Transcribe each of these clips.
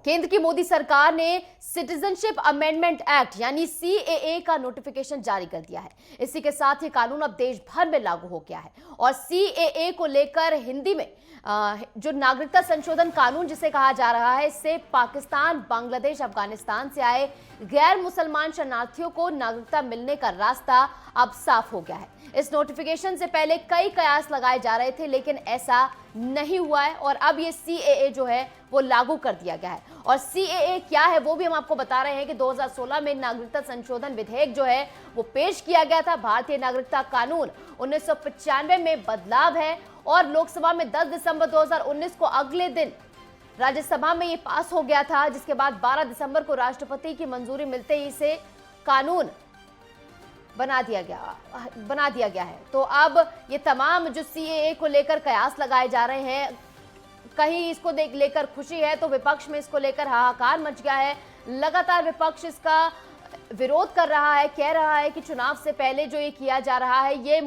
केंद्र की मोदी सरकार ने सिटीजनशिप अमेंडमेंट एक्ट यानी सीएए का नोटिफिकेशन जारी कर दिया है। इसी के साथ ये कानून अब देश भर में लागू हो गया है और सीएए को लेकर हिंदी में जो नागरिकता संशोधन कानून जिसे कहा जा रहा है, इससे पाकिस्तान, बांग्लादेश, अफगानिस्तान से आए गैर मुसलमान शरणार्थियों को नागरिकता मिलने का रास्ता अब साफ हो गया है। इस नोटिफिकेशन से पहले कई कयास लगाए जा रहे थे, लेकिन ऐसा नहीं हुआ है और अब ये सीएए जो है वो लागू कर दिया गया है। और सीएए क्या है वो भी हम आपको बता रहे हैं कि 2016 में नागरिकता संशोधन विधेयक जो है वो पेश किया गया था। भारतीय नागरिकता कानून 1995 में बदलाव है और लोकसभा में 10 दिसंबर 2019 को अगले दिन राज्यसभा में ये पास हो गया था, जिसके बाद 12 दिसंबर को राष्ट्रपति की मंजूरी मिलते ही इसे कानून बना दिया गया है। तो अब ये तमाम जो सीएए को लेकर कयास लगाए जा रहे हैं, कहीं इसको लेकर खुशी है तो विपक्ष में इसको लेकर हाहाकार मच गया है। लगातार विपक्ष इसका विरोध कर रहा है, कह रहा है कि चुनाव से पहले जो ये किया जा रहा है ये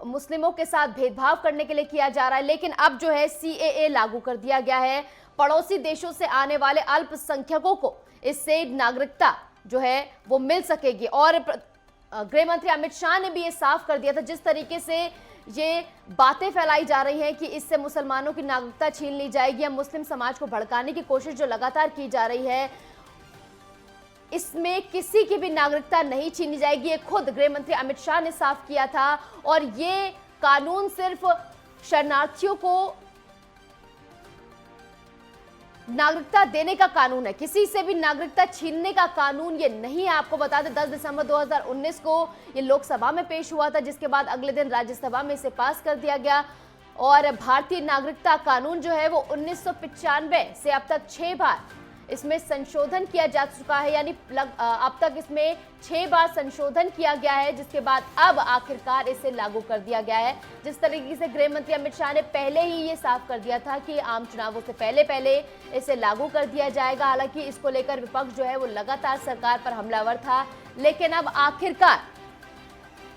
मुस्लिमों के साथ भेदभाव करने के लिए किया जा रहा है। लेकिन अब जो है सीएए लागू कर दिया गया है। पड़ोसी देशों से आने वाले अल्पसंख्यकों को इससे नागरिकता जो है वो मिल सकेगी। और गृह मंत्री अमित शाह ने भी ये साफ कर दिया था, जिस तरीके से ये बातें फैलाई जा रही हैं कि इससे मुसलमानों की नागरिकता छीन ली जाएगी या मुस्लिम समाज को भड़काने की कोशिश जो लगातार की जा रही है, इसमें किसी की भी नागरिकता नहीं छीनी जाएगी। ये खुद गृह मंत्री अमित शाह ने साफ किया था। और ये कानून सिर्फ शरणार्थियों को नागरिकता देने का कानून है, किसी से भी नागरिकता छीनने का कानून ये नहीं है। आपको बता दें 10 दिसंबर 2019 को ये लोकसभा में पेश हुआ था, जिसके बाद अगले दिन राज्यसभा में इसे पास कर दिया गया। और भारतीय नागरिकता कानून जो है वो 1995 से अब तक 6 बार इसमें संशोधन किया जा चुका है, यानी अब तक इसमें 6 बार संशोधन किया गया है, जिसके बाद अब आखिरकार इसे लागू कर दिया गया है। जिस तरीके से गृह मंत्री अमित शाह ने पहले ही ये साफ कर दिया था कि आम चुनावों से पहले इसे लागू कर दिया जाएगा। हालांकि इसको लेकर विपक्ष जो है वो लगातार सरकार पर हमलावर था, लेकिन अब आखिरकार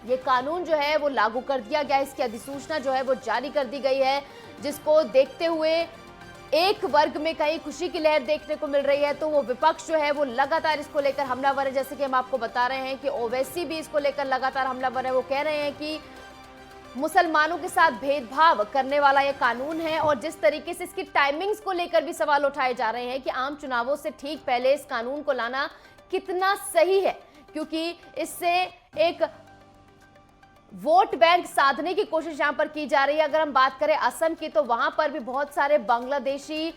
ये कानून जो है वो लागू कर दिया गया। इसकी अधिसूचना जो है वो जारी कर दी गई है, जिसको देखते हुए एक वर्ग में कहीं खुशी की लहर देखने को मिल रही है, तो वो विपक्ष जो है वो लगातार इसको लेकर हमलावर है। जैसे कि हम आपको बता रहे हैं कि ओवैसी भी इसको लेकर लगातार हमलावर है। वो कह रहे हैं कि मुसलमानों के साथ भेदभाव करने वाला ये कानून है और जिस तरीके से इसकी टाइमिंग्स को लेकर भी सवाल उठाए जा रहे हैं कि आम चुनावों से ठीक पहले इस कानून को लाना कितना सही है, क्योंकि इससे एक वोट बैंक साधने की कोशिश यहां पर की जा रही है। अगर हम बात करें असम की, तो वहां पर भी बहुत सारे बांग्लादेशी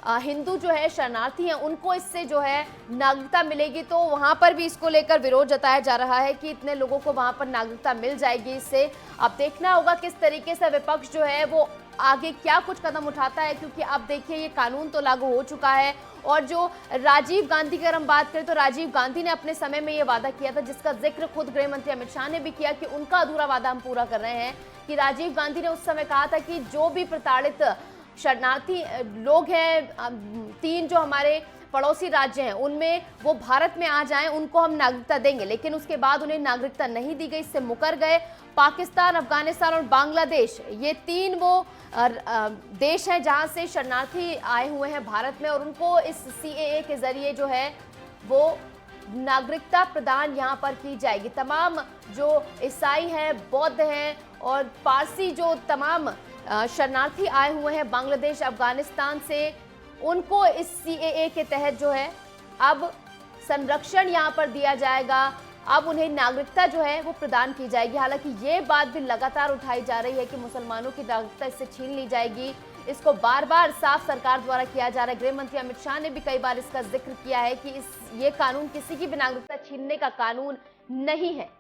हिंदू जो है शरणार्थी हैं, उनको इससे जो है नागरिकता मिलेगी। तो वहां पर भी इसको लेकर विरोध जताया जा रहा है कि इतने लोगों को वहां पर नागरिकता मिल जाएगी इससे। अब देखना होगा किस तरीके से विपक्ष जो है वो आगे क्या कुछ कदम उठाता है, क्योंकि अब देखिए ये कानून तो लागू हो चुका है। और जो राजीव गांधी की अगर हम बात करें, तो राजीव गांधी ने अपने समय में ये वादा किया था, जिसका जिक्र खुद गृह मंत्री अमित शाह ने भी किया कि उनका अधूरा वादा हम पूरा कर रहे हैं। कि राजीव गांधी ने उस समय कहा था कि जो भी प्रताड़ित शरणार्थी लोग हैं, 3 जो हमारे पड़ोसी राज्य हैं, उनमें वो भारत में आ जाएं, उनको हम नागरिकता देंगे। लेकिन उसके बाद उन्हें नागरिकता नहीं दी गई, इससे मुकर गए। पाकिस्तान, अफगानिस्तान और बांग्लादेश, ये 3 वो देश हैं जहां से शरणार्थी आए हुए हैं भारत में, और उनको इस सीएए के जरिए जो है वो नागरिकता प्रदान यहां पर की जाएगी। तमाम जो ईसाई हैं, बौद्ध हैं और पारसी जो तमाम शरणार्थी आए हुए हैं बांग्लादेश, अफगानिस्तान से, उनको इस सीएए के तहत जो है अब संरक्षण यहां पर दिया जाएगा। अब उन्हें नागरिकता जो है वो प्रदान की जाएगी। हालांकि ये बात भी लगातार उठाई जा रही है कि मुसलमानों की नागरिकता इससे छीन ली जाएगी। इसको बार बार साफ सरकार द्वारा किया जा रहा है। गृह मंत्री अमित शाह ने भी कई बार इसका जिक्र किया है कि ये कानून किसी की भी नागरिकता छीनने का कानून नहीं है।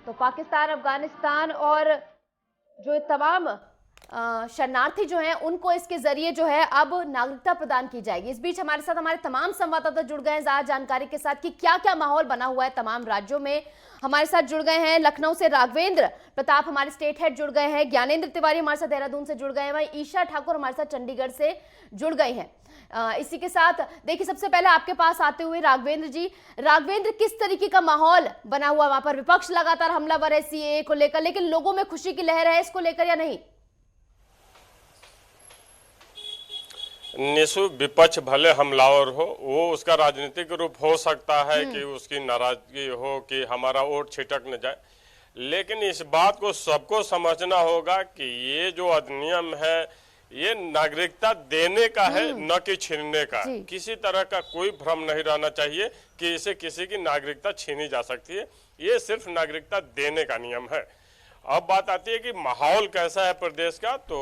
तो पाकिस्तान, अफगानिस्तान और जो तमाम शरणार्थी जो हैं उनको इसके जरिए जो है अब नागरिकता प्रदान की जाएगी। इस बीच हमारे साथ हमारे तमाम संवाददाता जुड़ गए हैं ज्यादा जानकारी के साथ कि क्या क्या माहौल बना हुआ है तमाम राज्यों में। हमारे साथ जुड़ गए हैं लखनऊ से राघवेंद्र प्रताप, हमारे स्टेट हेड जुड़ गए हैं, ज्ञानेंद्र तिवारी हमारे साथ देहरादून से जुड़ गए हैं, वहीं ईशा ठाकुर हमारे साथ चंडीगढ़ से जुड़ गए हैं। इसी के साथ देखिए सबसे पहले आपके पास आते हुए राघवेंद्र जी, राघवेंद्र किस तरीके का माहौल बना हुआ वहां पर? विपक्ष लगातार हमलावर है सीएए को लेकर, लेकिन लोगों में खुशी की लहर है इसको लेकर या नहीं? निशु, विपक्ष भले हमलावर हो, वो उसका राजनीतिक रूप हो सकता है कि उसकी नाराजगी हो कि हमारा वोट छिटक न जाए, लेकिन इस बात को सबको समझना होगा कि ये जो अधिनियम है ये नागरिकता देने का है, न कि छीनने का। किसी तरह का कोई भ्रम नहीं रहना चाहिए कि इसे किसी की नागरिकता छीनी जा सकती है। ये सिर्फ नागरिकता देने का नियम है। अब बात आती है कि माहौल कैसा है प्रदेश का। तो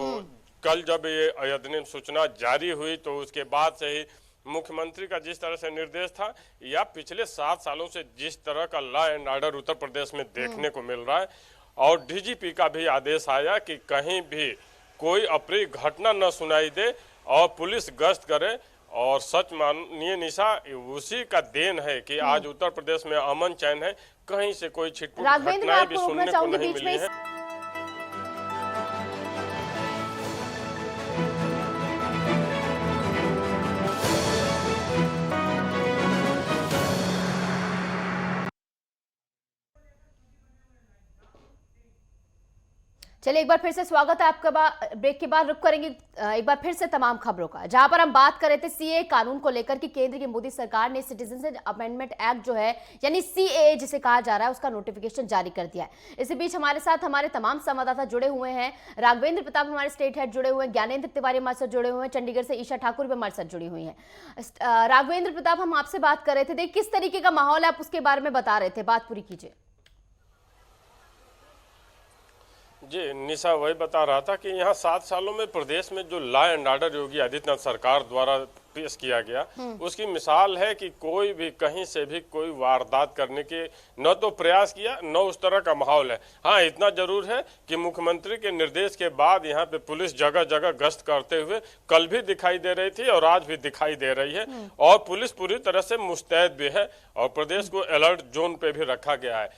कल जब ये अधिनियम सूचना जारी हुई तो उसके बाद से ही मुख्यमंत्री का जिस तरह से निर्देश था या पिछले 7 सालों से जिस तरह का law and order Uttar Pradesh में देखने को मिल रहा है, और डीजीपी का भी आदेश आया कि कहीं भी कोई अप्रिय घटना न सुनाई दे और पुलिस गश्त करे। और सच मानिए निशा, उसी का देन है कि आज उत्तर प्रदेश में अमन चैन है, कहीं से कोई छिटपुट घटनाएं भी सुनने को नहीं मिली है। चलिए एक बार फिर से स्वागत है आपका। ब्रेक के बाद रुक करेंगे एक बार फिर से तमाम खबरों का, जहां पर हम बात कर रहे थे सीए कानून को लेकर कि केंद्र की मोदी सरकार ने सिटीजनशिप अमेंडमेंट एक्ट जो है यानी सीए जिसे कहा जा रहा है उसका नोटिफिकेशन जारी कर दिया है। इसी बीच हमारे साथ हमारे तमाम संवाददाता जुड़े हुए हैं। राघवेंद्र प्रताप हमारे स्टेट हेड जुड़े हुए हैं, ज्ञानेंद्र तिवारी हमारे साथ जुड़े हुए हैं, चंडीगढ़ से ईशा ठाकुर भी हमारे साथ जुड़ी हुई है। राघवेंद्र प्रताप, हम आपसे बात कर रहे थे, देखिए किस तरीके का माहौल है आप उसके बारे में बता रहे थे, बात पूरी कीजिए। जी निशा, वही बता रहा था कि यहाँ 7 सालों में प्रदेश में जो law and order Yogi Adityanath सरकार द्वारा पेश किया गया उसकी मिसाल है कि कोई भी कहीं से भी कोई वारदात करने के न तो प्रयास किया, न उस तरह का माहौल है। हाँ, इतना जरूर है कि मुख्यमंत्री के निर्देश के बाद यहाँ पे पुलिस जगह जगह गश्त करते हुए कल भी दिखाई दे रही थी और आज भी दिखाई दे रही है, और पुलिस पूरी तरह से मुस्तैद भी है और प्रदेश को अलर्ट जोन पे भी रखा गया है।